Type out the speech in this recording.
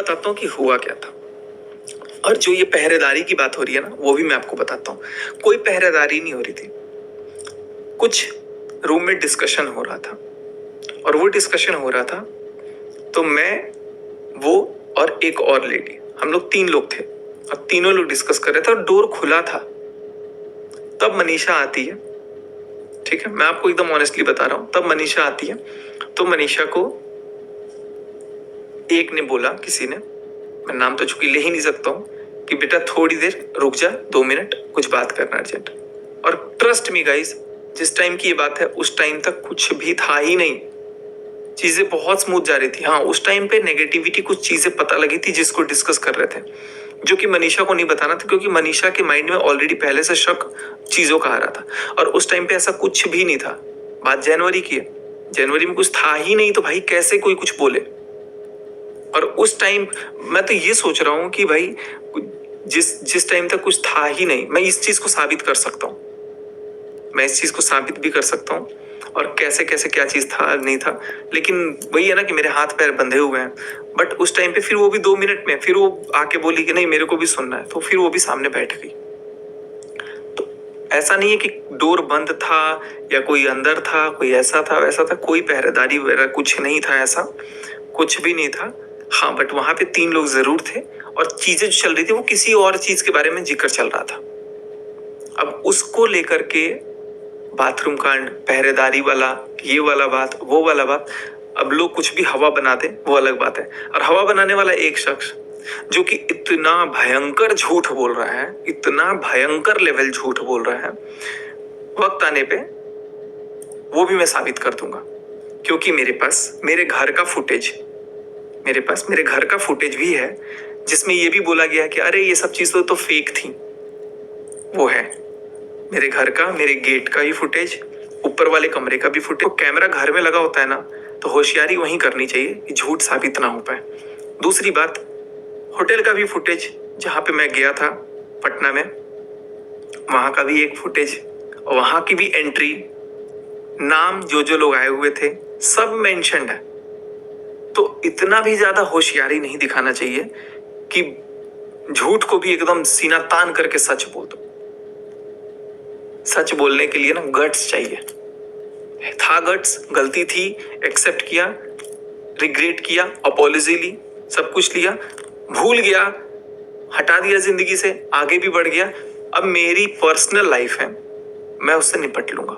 बताता हूँ कि हुआ क्या था। और जो ये पहरेदारी की बात हो रही है ना, वो भी मैं आपको बताता हूँ। कोई पहरेदारी नहीं हो रही थी, कुछ रूम में डिस्कशन हो रहा था। और वो डिस्कशन हो रहा था तो मैं, वो और एक और लेडी, हम लोग 3 लोग थे और तीनों लोग डिस्कस कर रहे थे और डोर खुला था। तब मनीषा आती है, ठीक है, मैं आपको एकदम ऑनेस्टली बता रहा हूँ। तब मनीषा आती है तो मनीषा को एक ने बोला, किसी ने, मैं नाम तो चूंकि ले ही नहीं सकता हूँ, कि बेटा थोड़ी देर रुक जा, 2 मिनट कुछ बात करना अर्जेंट। और ट्रस्ट मी गाइस, जिस टाइम की ये बात है उस टाइम तक कुछ भी था ही नहीं, चीजें बहुत स्मूथ जा रही थी। हाँ, उस टाइम पे नेगेटिविटी कुछ चीजें पता लगी थी जिसको डिस्कस कर रहे थे, जो कि मनीषा को नहीं बताना था, क्योंकि मनीषा के माइंड में ऑलरेडी पहले से शक चीजों का आ रहा था। और उस टाइम पे ऐसा कुछ भी नहीं था। बात जनवरी की है, जनवरी में कुछ था ही नहीं, तो भाई कैसे कोई कुछ बोले। और उस टाइम मैं तो ये सोच रहा हूँ कि भाई जिस टाइम तक कुछ था ही नहीं, मैं इस चीज को साबित कर सकता हूँ, मैं इस चीज को साबित भी कर सकता हूँ और कैसे कैसे क्या चीज था नहीं था। लेकिन वही है ना कि मेरे हाथ पैर बंधे हुए हैं। बट उस टाइम पे फिर वो भी 2 मिनट में फिर वो आके बोली कि नहीं मेरे को भी सुनना है, तो फिर वो भी सामने बैठ गई। तो ऐसा नहीं है कि डोर बंद था या कोई अंदर था, कोई ऐसा था वैसा था, कोई पहरेदारी वगैरह कुछ नहीं था, ऐसा कुछ भी नहीं था। हाँ, बट वहां पे 3 लोग जरूर थे और चीजें जो चल रही थी वो किसी और चीज के बारे में जिक्र चल रहा था। अब उसको लेकर के बाथरूम कांड, पहरेदारी वाला, ये वाला बात, वो वाला बात, अब लोग कुछ भी हवा बना दे वो अलग बात है। और हवा बनाने वाला एक शख्स जो कि इतना भयंकर झूठ बोल रहा है, इतना भयंकर लेवल झूठ बोल रहा है, वक्त आने पे वो भी मैं साबित कर दूंगा। क्योंकि मेरे पास मेरे घर का फुटेज भी है, जिसमें ये भी बोला गया है कि अरे ये सब चीज तो फेक थी। वो है मेरे घर का, मेरे गेट का ही फुटेज, ऊपर वाले कमरे का भी फुटेज। तो कैमरा घर में लगा होता है ना, तो होशियारी वहीं करनी चाहिए कि झूठ साबित ना हो पाए। दूसरी बात, होटल का भी फुटेज, जहां पे मैं गया था पटना में, वहां का भी एक फुटेज और वहां की भी एंट्री, नाम जो लोग आए हुए थे सब मेंशन्ड है। तो इतना भी ज्यादा होशियारी नहीं दिखाना चाहिए कि झूठ को भी एकदम सीना तान करके सच बोल दो। सच बोलने के लिए ना गट्स चाहिए। था गट्स, गलती थी, एक्सेप्ट किया, रिग्रेट किया, अपॉलॉजी ली, सब कुछ लिया, भूल गया, हटा दिया जिंदगी से, आगे भी बढ़ गया। अब मेरी पर्सनल लाइफ है, मैं उससे निपट लूंगा।